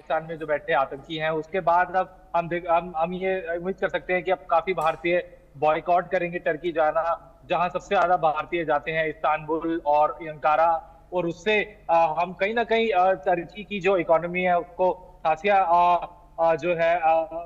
पाकिस्तान में जो बैठे आतंकी हैं, उसके बाद अब हम ये उम्मीद कर सकते हैं कि अब काफी भारतीय बॉयकॉट करेंगे टर्की जाना, जहां सबसे ज्यादा भारतीय जाते हैं इस्तांबुल और अंकारा। और उससे हम कहीं ना कहीं टर्की की जो इकोनॉमी है उसको खासिया जो है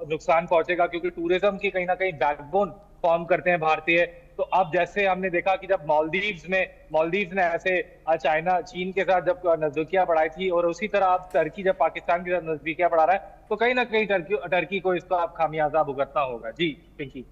नुकसान पहुंचेगा, क्योंकि टूरिज्म की कहीं ना कहीं बैकबोन फॉर्म करते हैं भारतीय। तो अब जैसे हमने देखा कि जब मालदीव्स ने ऐसे चाइना चीन के साथ जब नजदीकियां बढ़ाई थी, और उसी तरह अब टर्की जब पाकिस्तान के साथ नजदीकियां बढ़ा रहा है, तो कहीं ना कहीं टर्की को इसका अब खामियाजा भुगतना होगा। जी पिंकी।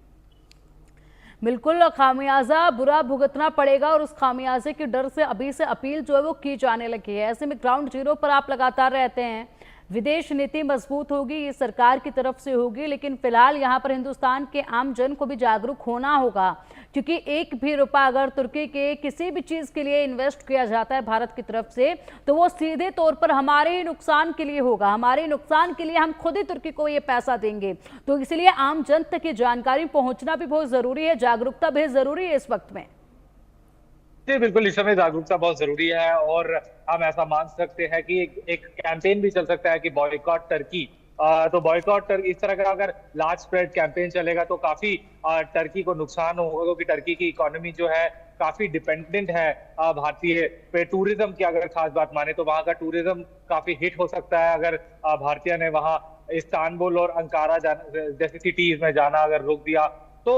बिल्कुल खामियाजा बुरा भुगतना पड़ेगा और उस खामियाजे के डर से अभी से अपील जो है वो की जाने लगी है। ऐसे में ग्राउंड जीरो पर आप लगातार रहते हैं, विदेश नीति मजबूत होगी, ये सरकार की तरफ से होगी, लेकिन फिलहाल यहाँ पर हिंदुस्तान के आम जन को भी जागरूक होना होगा, क्योंकि एक भी रुपया अगर तुर्की के किसी भी चीज के लिए इन्वेस्ट किया जाता है भारत की तरफ से, तो वो सीधे तौर पर हमारे ही नुकसान के लिए होगा, हमारे नुकसान के लिए हम खुद ही तुर्की को ये पैसा देंगे। तो इसलिए आम जन तक ये जानकारी पहुंचना भी बहुत जरूरी है, जागरूकता भी जरूरी है इस वक्त में। जी बिल्कुल, इस समय जागरूकता बहुत जरूरी है, और हम ऐसा मान सकते हैं कि एक कैंपेन भी चल सकता है कि बॉयकॉट टर्की। तो बॉयकॉट टर्की इस तरह का अगर लार्ज स्प्रेड कैंपेन चलेगा तो काफी टर्की को नुकसान होगा, क्योंकि टर्की की इकोनॉमी जो है काफी डिपेंडेंट है भारतीय पे। टूरिज्म की अगर खास बात माने तो वहां का टूरिज्म काफी हिट हो सकता है अगर भारतीय ने वहां इस्तांबुल और अंकारा जैसी सिटीज में जाना अगर रोक दिया। तो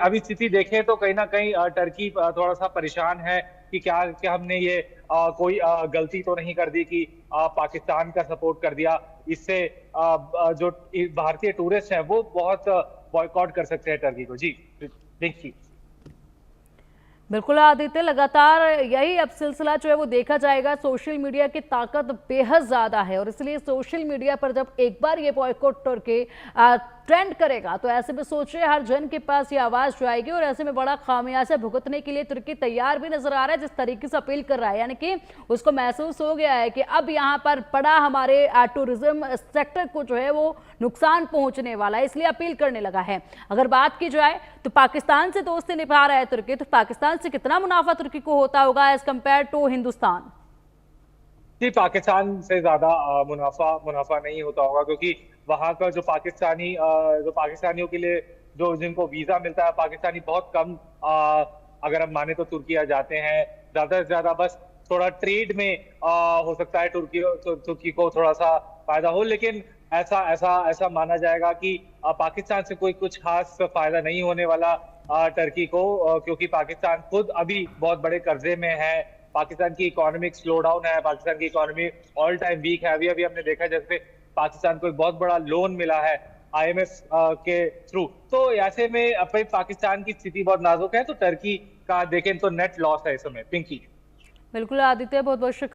अभी स्थिति देखें तो कहीं ना कहीं टर्की थोड़ा सा परेशान है कि क्या क्या हमने ये कोई गलती तो नहीं कर दी कि पाकिस्तान का सपोर्ट कर दिया। इससे जो भारतीय टूरिस्ट हैं वो बहुत बॉयकॉट कर सकते हैं टर्की को। जी देखिए। बिल्कुल आदित्य, लगातार यही अब सिलसिला जो है वो देखा जाएगा। सोशल मीडिया की ताकत बेहद ज्यादा है और इसलिए सोशल मीडिया पर जब एक बार ये बॉयकॉट करके ट्रेंड करेगा, तो ऐसे में सोच रहे हर जन के पास ये आवाज जो आएगी और ऐसे में बड़ा खामियाजा भुगतने के लिए तुर्की तैयार भी नजर आ रहा है, जिस तरीके से अपील कर रहा है। यानी कि उसको महसूस हो गया है कि अब यहाँ पर बड़ा हमारे टूरिज्म सेक्टर को जो है वो नुकसान पहुंचने वाला है, इसलिए अपील करने लगा है। अगर बात की जाए तो पाकिस्तान से दोस्ती निभा रहा है तुर्की, तो पाकिस्तान से कितना मुनाफा तुर्की को होता होगा एज कंपेयर टू हिंदुस्तान? जी पाकिस्तान से ज्यादा मुनाफा नहीं होता होगा, क्योंकि वहां का जो पाकिस्तानियों के लिए जो जिनको वीजा मिलता है पाकिस्तानी बहुत कम अगर हम माने तो तुर्की आ जाते हैं। ज्यादा से ज्यादा बस थोड़ा ट्रेड में हो सकता है तुर्की को थोड़ा सा फायदा हो, लेकिन ऐसा ऐसा ऐसा माना जाएगा कि पाकिस्तान से कोई कुछ खास फायदा नहीं होने वाला टर्की को, क्योंकि पाकिस्तान खुद अभी बहुत बड़े कर्जे में है। पाकिस्तान की इकोनॉमिक स्लो डाउन है, पाकिस्तान की इकोनॉमी ऑल टाइम वीक है। अभी अभी हमने देखा जैसे पाकिस्तान को एक बहुत बड़ा लोन मिला है आईएमएफ के थ्रू। तो ऐसे में अब पाकिस्तान की स्थिति बहुत नाजुक है, तो टर्की का देखें तो नेट लॉस है इस समय। पिंकी। बिल्कुल आदित्य, बहुत बहुत शुक्रिया।